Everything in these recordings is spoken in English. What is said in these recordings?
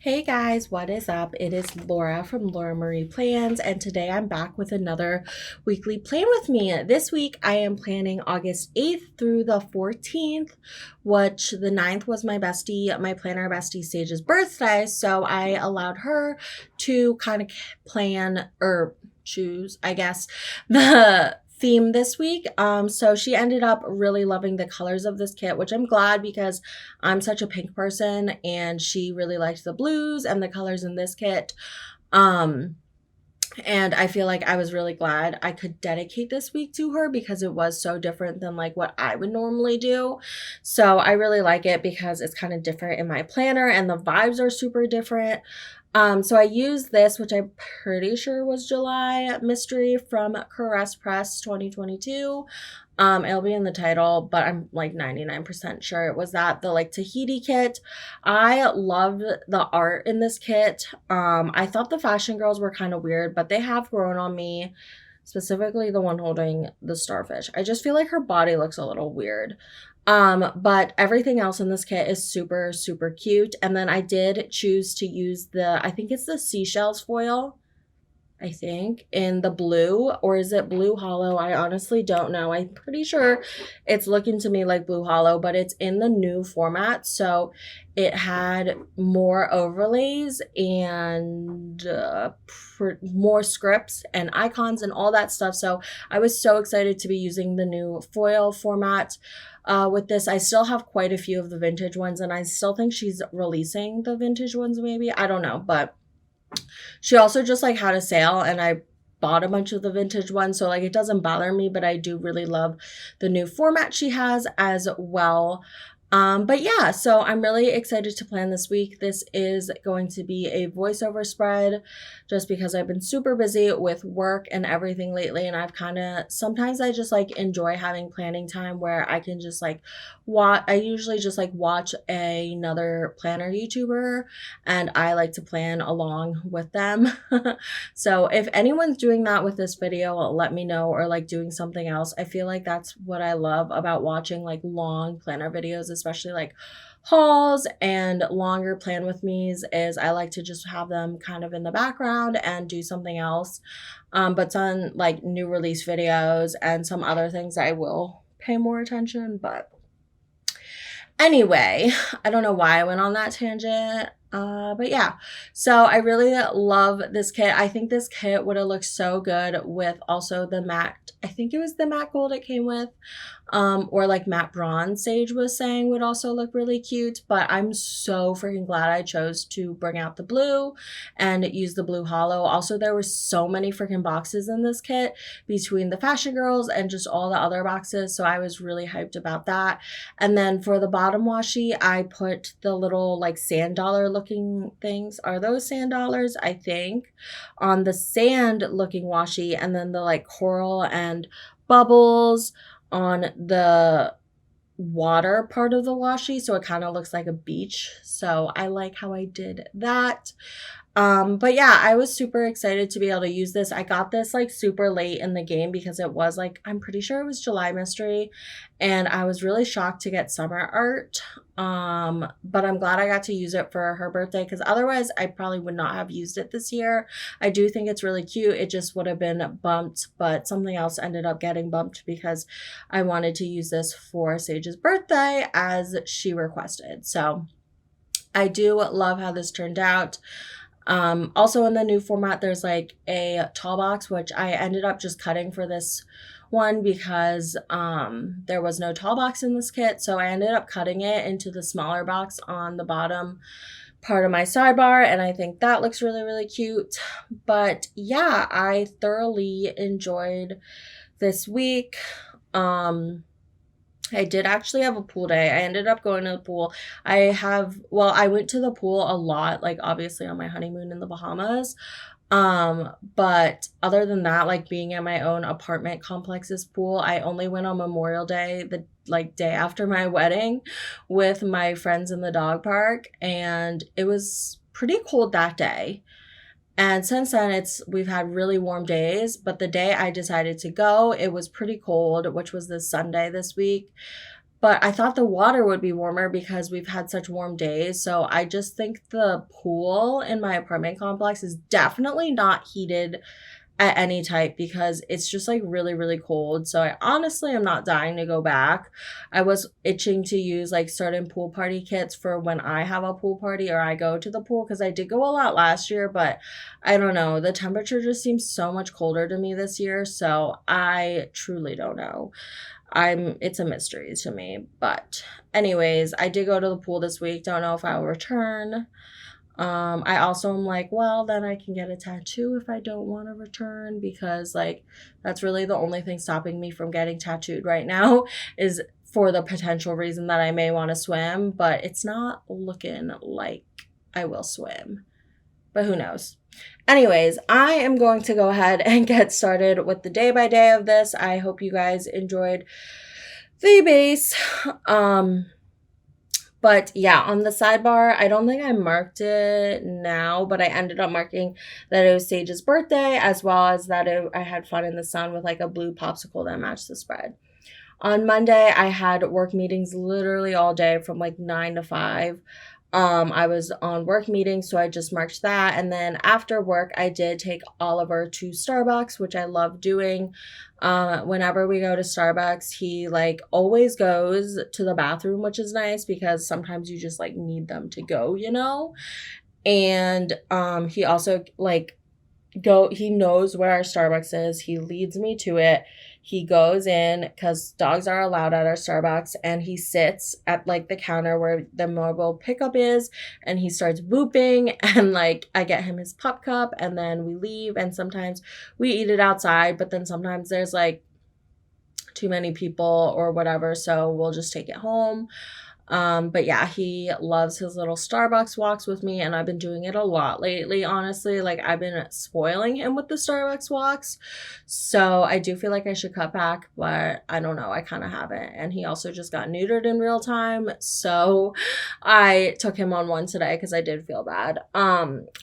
Hey guys, what is up? It is Laura from Laura Marie Plans, and today I'm back with another weekly plan with me. This week I am planning August 8th through the 14th, which the 9th was my planner bestie Sage's birthday, so I allowed her to kind of plan or choose, I guess, the theme this week. So she ended up really loving the colors of this kit, which I'm glad because I'm such a pink person and she really liked the blues and the colors in this kit. Um, and I feel like I was really glad I could dedicate this week to her because it was so different than like what I would normally do. So I really like it because it's kind of different in my planner and the vibes are super different. So I used this, which I'm pretty sure was July Mystery from Caress Press 2022. It'll be in the title, but I'm like 99% sure it was that, the like Tahiti kit. I loved the art in this kit. I thought the fashion girls were kind of weird, but they have grown on me, specifically the one holding the starfish. I just feel like her body looks a little weird. But everything else in this kit is super, super cute. And then I did choose to use I think it's the seashells foil, I think, in the blue, or is it blue hollow? I honestly don't know. I'm pretty sure it's looking to me like blue hollow, but it's in the new format. So it had more overlays and more scripts and icons and all that stuff. So I was so excited to be using the new foil format. With this, I still have quite a few of the vintage ones, and I still think she's releasing the vintage ones, maybe. I don't know, but she also just like had a sale and I bought a bunch of the vintage ones. So like it doesn't bother me, but I do really love the new format she has as well. But yeah, so I'm really excited to plan this week. This is going to be a voiceover spread just because I've been super busy with work and everything lately. And I've sometimes I just like enjoy having planning time where I can just like I usually just like watch another planner YouTuber and I like to plan along with them. So if anyone's doing that with this video, let me know, or like doing something else. I feel like that's what I love about watching like long planner videos, especially like hauls and longer plan with me's, is I like to just have them kind of in the background and do something else. But some like new release videos and some other things I will pay more attention. But anyway, I don't know why I went on that tangent. But yeah, so I really love this kit. I think this kit would have looked so good with also the matte, I think it was the matte gold it came with, or like matte bronze Sage was saying would also look really cute. But I'm so freaking glad I chose to bring out the blue and use the blue hollow. Also, there were so many freaking boxes in this kit between the fashion girls and just all the other boxes, so I was really hyped about that. And then for the bottom washi, I put the little like sand dollar looking things. Are those sand dollars? I think on the sand looking washi, and then the like coral and bubbles on the water part of the washi, so it kind of looks like a beach. So I like how I did that. But yeah, I was super excited to be able to use this. I got this like super late in the game because it was like, I'm pretty sure it was July Mystery, and I was really shocked to get summer art. But I'm glad I got to use it for her birthday because otherwise I probably would not have used it this year. I do think it's really cute. It just would have been bumped, but something else ended up getting bumped because I wanted to use this for Sage's birthday as she requested. So I do love how this turned out. Also in the new format, there's like a tall box, which I ended up just cutting for this one because there was no tall box in this kit. So I ended up cutting it into the smaller box on the bottom part of my sidebar, and I think that looks really, really cute. But yeah, I thoroughly enjoyed this week. I did actually have a pool day. I ended up going to the pool. I went to the pool a lot, like obviously on my honeymoon in the Bahamas. But other than that, like being at my own apartment complex's pool, I only went on Memorial Day, the like day after my wedding, with my friends in the dog park, and it was pretty cold that day. And since then, we've had really warm days, but the day I decided to go, it was pretty cold, which was this Sunday this week. but I thought the water would be warmer because we've had such warm days. So I just think the pool in my apartment complex is definitely not heated at any type because it's just like really, really cold. So I honestly am not dying to go back. I was itching to use like certain pool party kits for when I have a pool party or I go to the pool, because I did go a lot last year, but I don't know. The temperature just seems so much colder to me this year. So I truly don't know. It's a mystery to me. But anyways, I did go to the pool this week. Don't know if I'll return. I also am like, well, then I can get a tattoo if I don't want to return, because like that's really the only thing stopping me from getting tattooed right now is for the potential reason that I may want to swim, but it's not looking like I will swim. But who knows? Anyways, I am going to go ahead and get started with the day by day of this. I hope you guys enjoyed the base. But yeah, on the sidebar, I don't think I marked it now, but I ended up marking that it was Sage's birthday, as well as that I had fun in the sun with like a blue popsicle that matched the spread. On Monday, I had work meetings literally all day from like 9 to 5. I was on work meetings, so I just marked that. And then after work, I did take Oliver to Starbucks, which I love doing. Whenever we go to Starbucks, he like always goes to the bathroom, which is nice because sometimes you just like need them to go, you know? And he also like he knows where our Starbucks is. He leads me to it. He goes in because dogs are allowed at our Starbucks, and he sits at like the counter where the mobile pickup is, and he starts booping, and like I get him his pup cup, and then we leave, and sometimes we eat it outside, but then sometimes there's like too many people or whatever, so we'll just take it home. But yeah, he loves his little Starbucks walks with me, and I've been doing it a lot lately, honestly. Like, I've been spoiling him with the Starbucks walks, so I do feel like I should cut back, but I don't know, I kind of haven't. And he also just got neutered in real time, so I took him on one today because I did feel bad.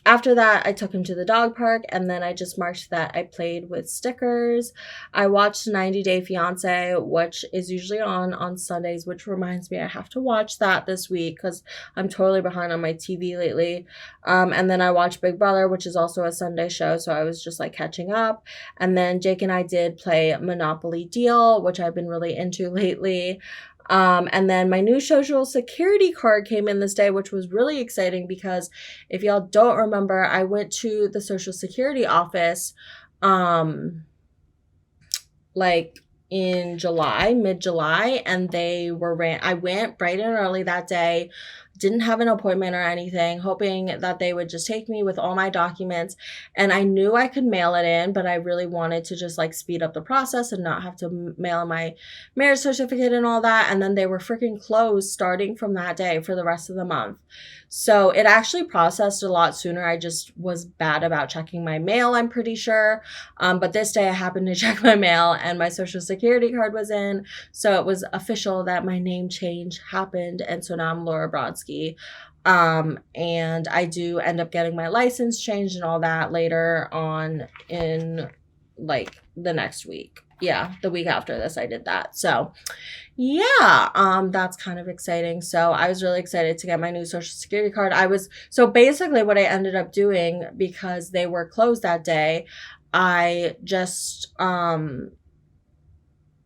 After that, I took him to the dog park, and then I just marked that I played with stickers. I watched 90 Day Fiance, which is usually on Sundays, which reminds me I have to watch that this week because I'm totally behind on my TV lately. And then I watched Big Brother, which is also a Sunday show, so I was just like catching up. And then Jake and I did play Monopoly Deal, which I've been really into lately. And then my new social security card came in this day, which was really exciting because if y'all don't remember, I went to the social security office like in July, mid-July, and I went bright and early that day, didn't have an appointment or anything, hoping that they would just take me with all my documents. And I knew I could mail it in, but I really wanted to just like speed up the process and not have to mail my marriage certificate and all that. And then they were freaking closed starting from that day for the rest of the month. So it actually processed a lot sooner. I just was bad about checking my mail, I'm pretty sure. But this day I happened to check my mail and my social security card was in. So it was official that my name change happened. And so now I'm Laura Brodsky. And I do end up getting my license changed and all that later on in like the next week. Yeah, the week after this I did that. So yeah, that's kind of exciting. So I was really excited to get my new social security card. So basically what I ended up doing, because they were closed that day, I just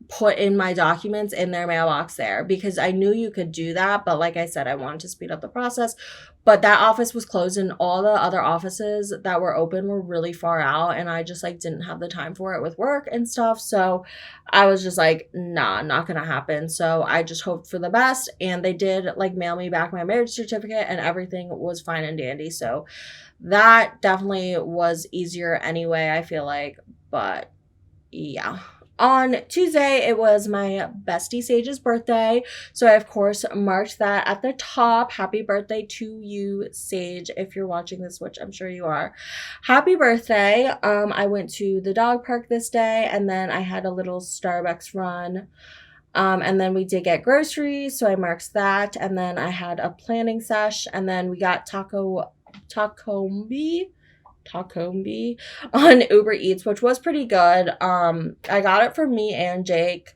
put in my documents in their mailbox there because I knew you could do that. But like I said, I wanted to speed up the process. But that office was closed and all the other offices that were open were really far out. And I just like didn't have the time for it with work and stuff. So I was just like, nah, not going to happen. So I just hoped for the best. And they did like mail me back my marriage certificate and everything was fine and dandy. So that definitely was easier anyway, I feel like. But yeah. On Tuesday, it was my bestie Sage's birthday. So I, of course, marked that at the top. Happy birthday to you, Sage, if you're watching this, which I'm sure you are. Happy birthday. I went to the dog park this day, and then I had a little Starbucks run. And then we did get groceries, so I marked that. And then I had a planning sesh, and then we got Takombi on Uber Eats, which was pretty good. I got it for me and Jake,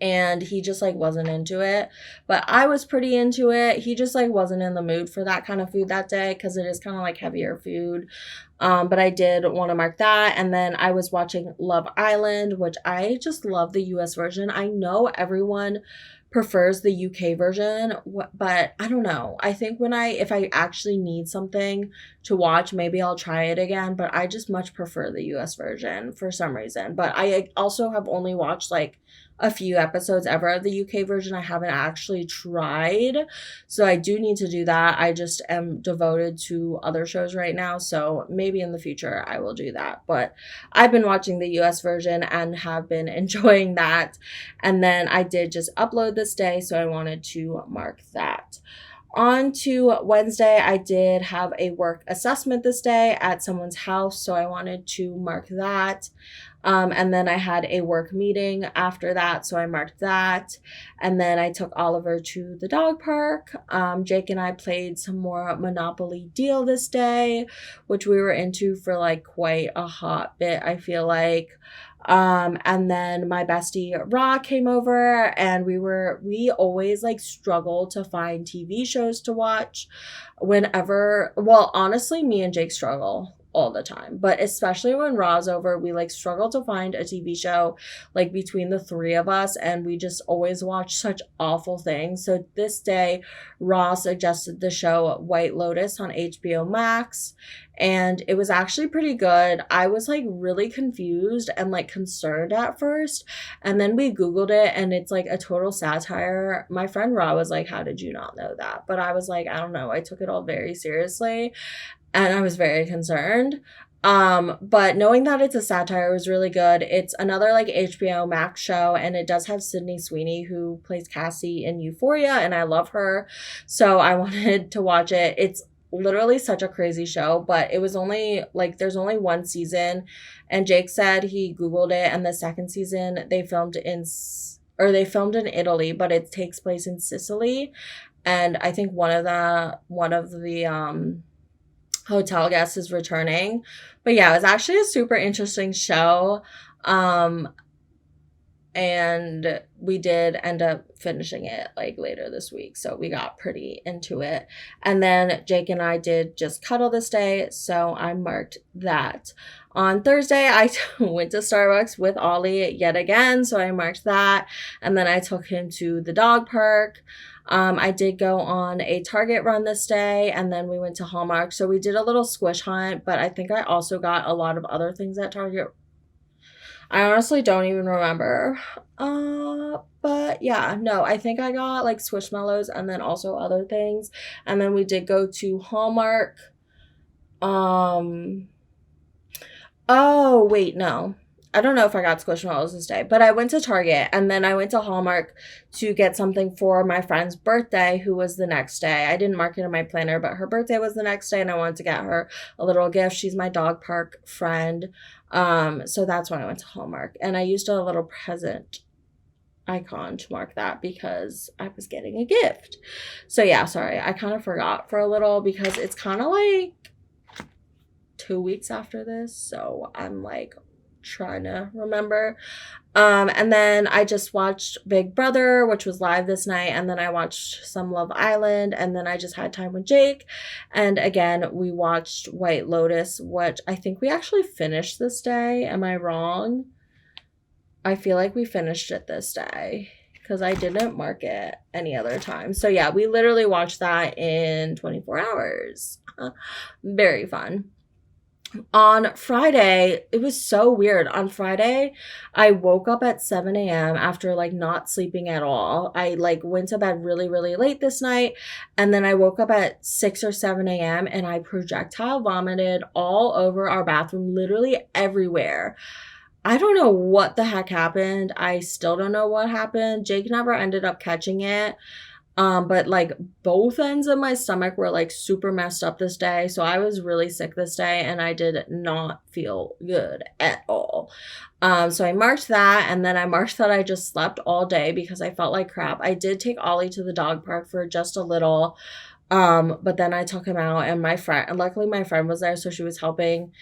and he just like wasn't into it, but I was pretty into it. He just like wasn't in the mood for that kind of food that day because it is kind of like heavier food. But I did want to mark that. And then I was watching Love Island, which I just love the US version. I know everyone prefers the UK version, but I don't know. I think if I actually need something to watch, maybe I'll try it again, but I just much prefer the US version for some reason. But I also have only watched like a few episodes ever of the UK version. I haven't actually tried, so I do need to do that. I just am devoted to other shows right now, so maybe in the future I will do that. But I've been watching the US version and have been enjoying that. And then I did just upload this day, so I wanted to mark that. On to Wednesday, I did have a work assessment this day at someone's house, so I wanted to mark that. And then I had a work meeting after that, so I marked that. And then I took Oliver to the dog park. Jake and I played some more Monopoly Deal this day, which we were into for like quite a hot bit, I feel like. And then my bestie Ra came over, and we always like struggle to find TV shows to watch well, honestly, me and Jake struggle all the time, but especially when Ra's over, we like struggle to find a TV show like between the three of us, and we just always watch such awful things. So this day Ra suggested the show White Lotus on HBO Max, and it was actually pretty good. I was like really confused and like concerned at first, and then we googled it, and it's like a total satire. My friend Ra was like, how did you not know that? But I was like, I don't know, I took it all very seriously, and I was very concerned. But knowing that it's a satire was really good. It's another like HBO Max show, and it does have Sydney Sweeney, who plays Cassie in Euphoria, and I love her. So I wanted to watch it. It's literally such a crazy show, but it was only like, there's only one season, and Jake said he Googled it, and the second season they filmed in Italy, but it takes place in Sicily. And I think one of the hotel guest is returning. But yeah, it was actually a super interesting show. And we did end up finishing it like later this week, so we got pretty into it. And then Jake and I did just cuddle this day, so I marked that. On Thursday, I went to Starbucks with Ollie yet again, so I marked that. And then I took him to the dog park. I did go on a Target run this day, and then we went to Hallmark. So we did a little squish hunt, but I think I also got a lot of other things at Target. I honestly don't even remember. But yeah, no, I think I got like Squishmallows and then also other things. And then we did go to Hallmark. Oh, wait, no. I don't know if I got Squishmallows this day, but I went to Target, and then I went to Hallmark to get something for my friend's birthday, who was the next day. I didn't mark it in my planner, but her birthday was the next day, and I wanted to get her a little gift. She's my dog park friend. So that's why I went to Hallmark, and I used a little present icon to mark that because I was getting a gift. So yeah, sorry, I kind of forgot for a little because it's kind of like 2 weeks after this, so I'm like trying to remember. And then I just watched Big Brother, which was live this night, and then I watched some Love Island, and then I just had time with Jake. And again, we watched White Lotus, which I think we actually finished this day. Am I wrong? I feel like we finished it this day because I didn't mark it any other time. So yeah, we literally watched that in 24 hours. Very fun. On Friday, it was so weird. On Friday, I woke up at 7 a.m. after like not sleeping at all. I like went to bed really, really late this night, and then I woke up at 6 or 7 a.m. and I projectile vomited all over our bathroom, literally everywhere. I don't know what the heck happened. I still don't know what happened. Jake never ended up catching it. But like both ends of my stomach were like super messed up this day. So I was really sick this day, and I did not feel good at all. So I marked that, and then I marked that I just slept all day because I felt like crap. I did take Ollie to the dog park for just a little. But then I took him out, and luckily my friend was there, so she was helping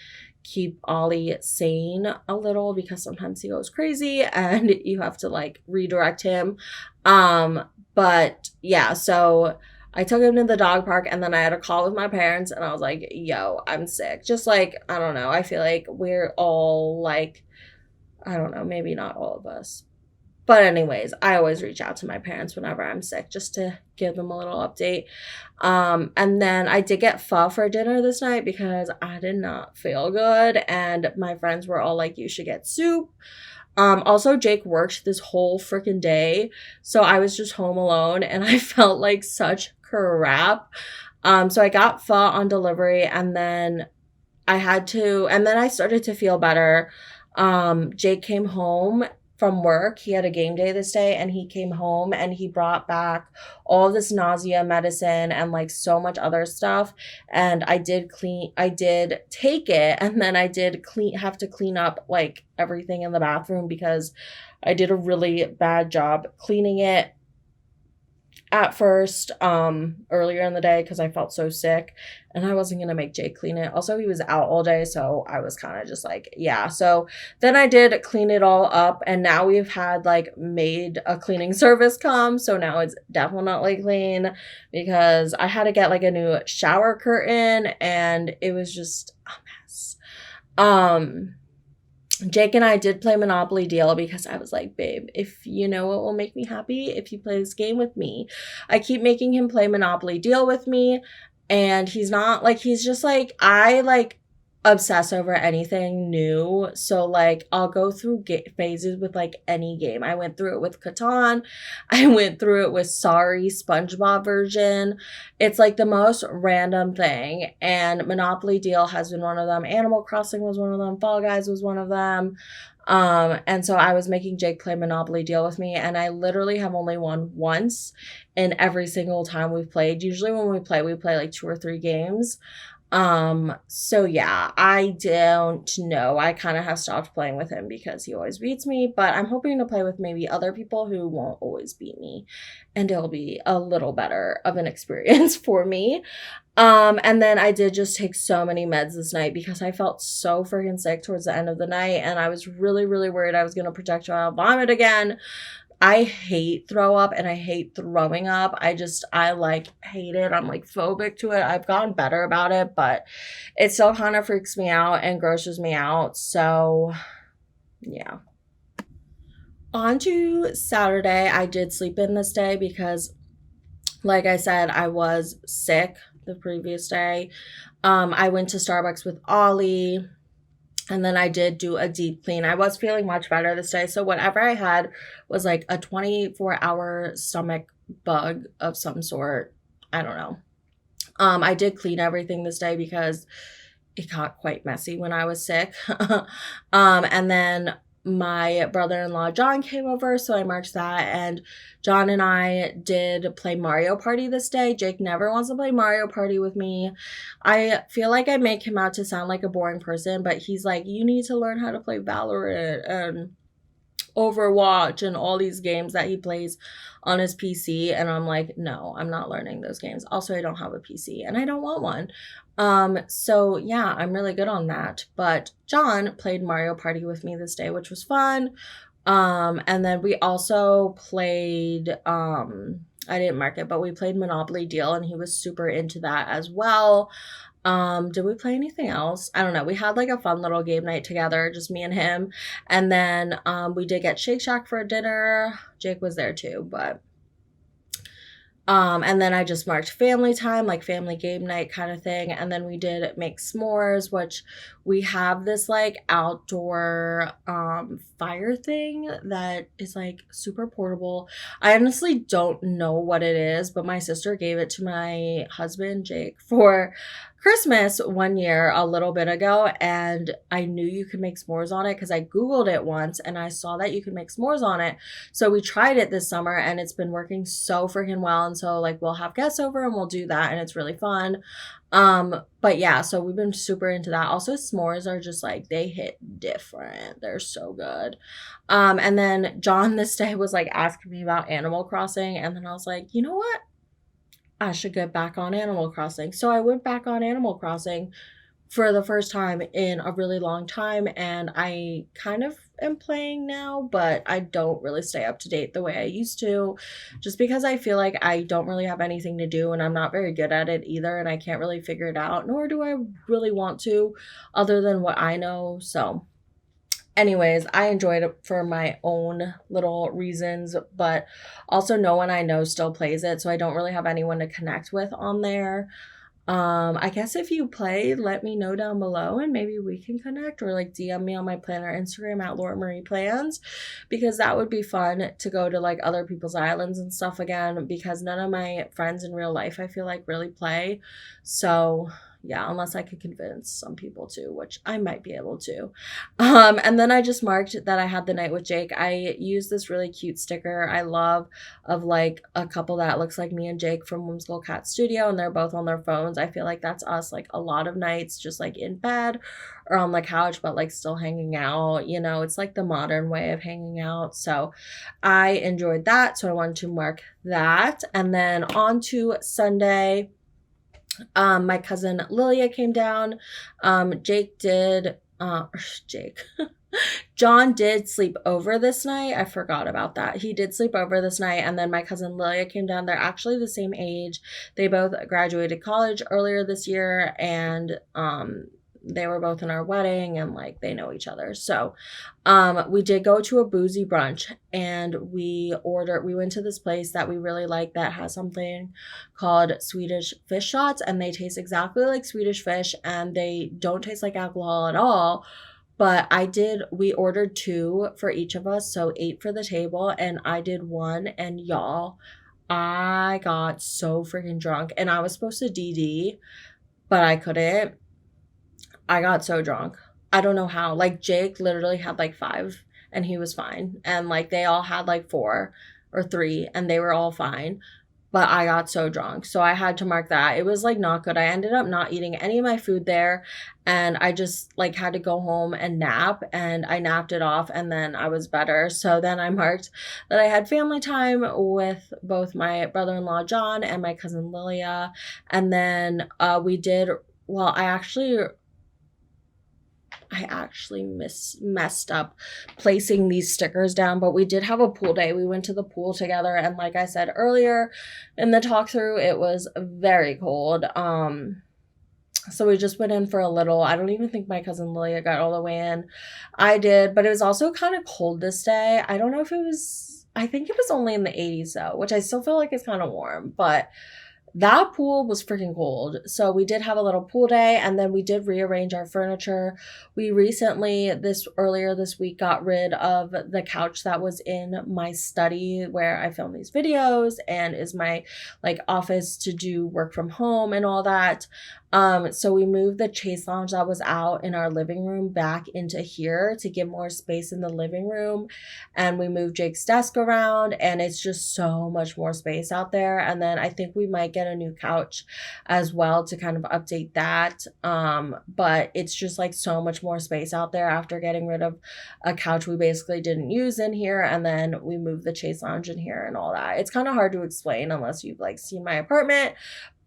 keep Ollie sane a little because sometimes he goes crazy and you have to like redirect him. But yeah, so I took him to the dog park and then I had a call with my parents and I was like, yo, I'm sick. Just like, I don't know. I feel like we're all like, I don't know, maybe not all of us. But anyways, I always reach out to my parents whenever I'm sick just to give them a little update. And then I did get pho for dinner this night because I did not feel good. And my friends were all like, you should get soup. Also, Jake worked this whole freaking day. So I was just home alone and I felt like such crap. So I got pho on delivery and then and then I started to feel better. Jake came home from work. He had a game day this day and he came home and he brought back all this nausea medicine and like so much other stuff. And I did take it and then I did have to clean up like everything in the bathroom because I did a really bad job cleaning it at first earlier in the day because I felt so sick and I wasn't gonna make Jake clean it. Also, he was out all day, so I was kind of just like, yeah. So then I did clean it all up and now we've had like made a cleaning service come, so now it's definitely clean because I had to get like a new shower curtain and it was just a mess. Jake and I did play Monopoly Deal because I was like, babe, if you know what will make me happy, if you play this game with me. I keep making him play Monopoly Deal with me, and he's not like, he's just like, I like obsess over anything new. So like I'll go through phases with like any game. I went through it with Catan. I went through it with Sorry SpongeBob version. It's like the most random thing. And Monopoly Deal has been one of them. Animal Crossing was one of them. Fall Guys was one of them. And so I was making Jake play Monopoly Deal with me, and I literally have only won once in every single time we've played. Usually when we play like 2 or 3 games. So yeah, I don't know. I kind of have stopped playing with him because he always beats me, but I'm hoping to play with maybe other people who won't always beat me, and it'll be a little better of an experience for me. And then I did just take so many meds this night because I felt so freaking sick towards the end of the night, and I was really, really worried I was going to projectile vomit again. I hate throw up and I hate throwing up. I like hate it. I'm like phobic to it. I've gotten better about it, but it still kind of freaks me out and grosses me out. So yeah. On to Saturday. I did sleep in this day because like I said, I was sick the previous day. I went to Starbucks with Ollie. And then I did do a deep clean. I was feeling much better this day. So whatever I had was like a 24-hour stomach bug of some sort. I don't know. I did clean everything this day because it got quite messy when I was sick. And then my brother-in-law John came over, so I marked that, and John and I did play Mario Party this day. Jake never wants to play Mario Party with me. I feel like I make him out to sound like a boring person, but he's like, you need to learn how to play Valorant and Overwatch and all these games that he plays on his PC, and I'm like, no, I'm not learning those games. Also, I don't have a PC and I don't want one. So yeah, I'm really good on that. But John played Mario Party with me this day, which was fun. And then we also played I didn't mark it, but we played Monopoly Deal and he was super into that as well. Did we play anything else? I don't know. We had like a fun little game night together, just me and him. And then we did get Shake Shack for dinner. Jake was there too, but and then I just marked family time, like family game night kind of thing. And then we did make s'mores, which we have this like outdoor fire thing that is like super portable. I honestly don't know what it is, but my sister gave it to my husband, Jake, for Christmas one year a little bit ago, and I knew you could make s'mores on it because I Googled it once and I saw that you could make s'mores on it. So we tried it this summer and it's been working so freaking well. And so like we'll have guests over and we'll do that and it's really fun. But yeah, so we've been super into that. Also, s'mores are just like, they hit different. They're so good. And then John this day was like asking me about Animal Crossing, and then I was like, you know what? I should get back on Animal Crossing. So I went back on Animal Crossing for the first time in a really long time, and I kind of am playing now, but I don't really stay up to date the way I used to, just because I feel like I don't really have anything to do and I'm not very good at it either, and I can't really figure it out, nor do I really want to, other than what I know. So anyways, I enjoyed it for my own little reasons, but also no one I know still plays it, so I don't really have anyone to connect with on there. I guess if you play, let me know down below and maybe we can connect, or like DM me on my planner Instagram at Laura Marie Plans, because that would be fun to go to like other people's islands and stuff again, because none of my friends in real life I feel like really play. So yeah, unless I could convince some people to, which I might be able to. And then I just marked that I had the night with Jake. I used this really cute sticker I love of like a couple that looks like me and Jake from Whimsical Cat Studio, and they're both on their phones. I feel like that's us like a lot of nights, just like in bed or on the couch, but like still hanging out. You know, it's like the modern way of hanging out. So I enjoyed that. So I wanted to mark that. And then on to Sunday. My cousin Lilia came down. Jake did, Jake. John did sleep over this night. I forgot about that. He did sleep over this night. And then my cousin Lilia came down. They're actually the same age. They both graduated college earlier this year, and they were both in our wedding, and like they know each other. So we did go to a boozy brunch, and we went to this place that we really like that has something called Swedish fish shots, and they taste exactly like Swedish fish, and they don't taste like alcohol at all. But we ordered 2 for each of us, so 8 for the table, and I did 1, and y'all, I got so freaking drunk, and I was supposed to DD, but I couldn't. I got so drunk. I don't know how. Like Jake literally had like 5 and he was fine. And like they all had like 4 or 3 and they were all fine. But I got so drunk. So I had to mark that. It was like not good. I ended up not eating any of my food there, and I just like had to go home and nap, and I napped it off and then I was better. So then I marked that I had family time with both my brother-in-law John and my cousin Lilia. And then we did, well, I actually messed up placing these stickers down, but we did have a pool day. We went to the pool together, and like I said earlier in the talk through, it was very cold. So we just went in for a little. I don't even think my cousin Lilia got all the way in. I did, but it was also kind of cold this day. I don't know if it was, I think it was only in the 80s though, which I still feel like is kind of warm, but that pool was freaking cold. So we did have a little pool day, and then we did rearrange our furniture. We recently, earlier this week, got rid of the couch that was in my study where I film these videos and is my like office to do work from home and all that. So we moved the chase lounge that was out in our living room back into here to give more space in the living room. And we moved Jake's desk around, and it's just so much more space out there. And then I think we might get a new couch as well to kind of update that. But it's just like so much more space out there after getting rid of a couch we basically didn't use in here. And then we moved the chase lounge in here and all that. It's kind of hard to explain unless you've like seen my apartment,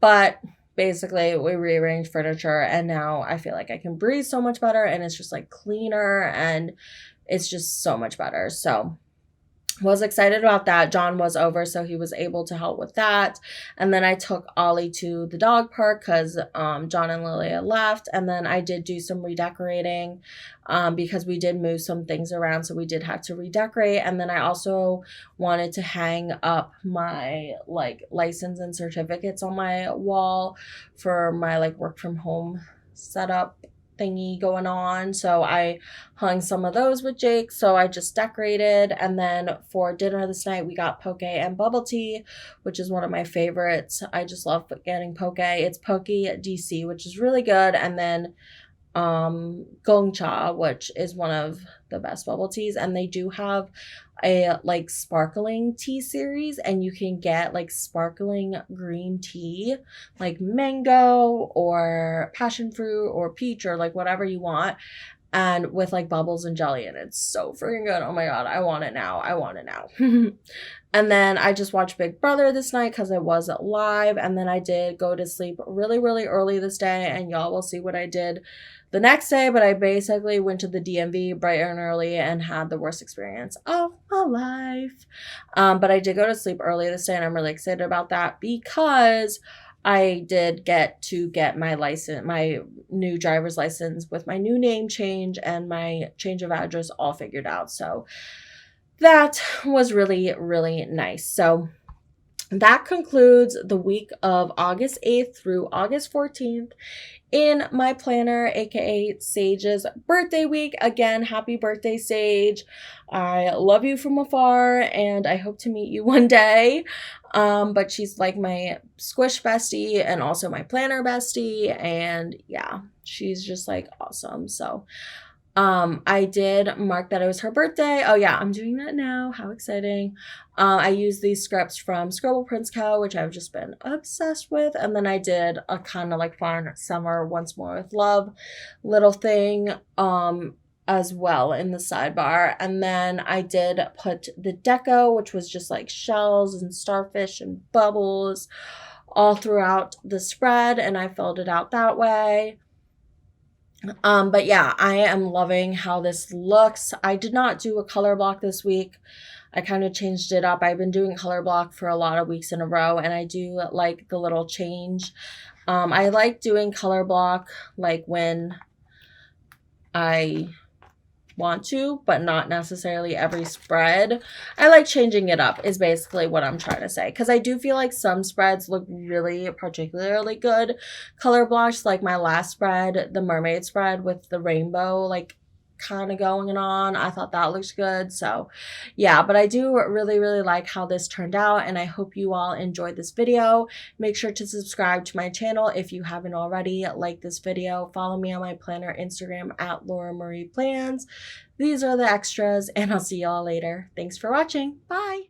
but basically we rearranged furniture, and now I feel like I can breathe so much better, and it's just like cleaner, and it's just so much better. So was excited about that. John was over, so he was able to help with that. And then I took Ollie to the dog park because John and Lilia left. And then I did do some redecorating because we did move some things around, so we did have to redecorate. And then I also wanted to hang up my like license and certificates on my wall for my like work from home setup thingy going on. So I hung some of those with Jake. So I just decorated. And then for dinner this night, we got poke and bubble tea, which is one of my favorites. I just love getting poke. It's Poke DC, which is really good. And then Gongcha, which is one of the best bubble teas. And they do have a like sparkling tea series, and you can get like sparkling green tea, like mango or passion fruit or peach or like whatever you want, and with like bubbles and jelly, and it's so freaking good. Oh my god, I want it now. And then I just watched Big Brother this night because it was live. And then I did go to sleep really, really early this day. And y'all will see what I did the next day. But I basically went to the DMV bright and early and had the worst experience of my life. But I did go to sleep early this day. And I'm really excited about that because I did get to get my license, my new driver's license with my new name change and my change of address all figured out. So that was really, really nice. So that concludes the week of August 8th through August 14th in my planner, aka Sage's birthday week. Again, happy birthday, Sage. I love you from afar and I hope to meet you one day. But she's like my squish bestie and also my planner bestie. And yeah, she's just like awesome. So I did mark that it was her birthday. Oh yeah, I'm doing that now. How exciting. I used these scripts from Scribble Prince Co., which I've just been obsessed with. And then I did a kind of like fun summer once more with love little thing as well in the sidebar. And then I did put the deco, which was just like shells and starfish and bubbles all throughout the spread. And I filled it out that way. But yeah, I am loving how this looks. I did not do a color block this week. I kind of changed it up. I've been doing color block for a lot of weeks in a row, and I do like the little change. I like doing color block like when I want to, but not necessarily every spread. I like changing it up is basically what I'm trying to say, because I do feel like some spreads look really particularly good color blocks, like my last spread, the mermaid spread with the rainbow like kind of going on. I thought that looked good. So yeah, but I do really, really like how this turned out, and I hope you all enjoyed this video. Make sure to subscribe to my channel if you haven't already. Like this video, follow me on my planner Instagram at Laura Marie Plans. These are the extras, and I'll see y'all later. Thanks for watching. Bye.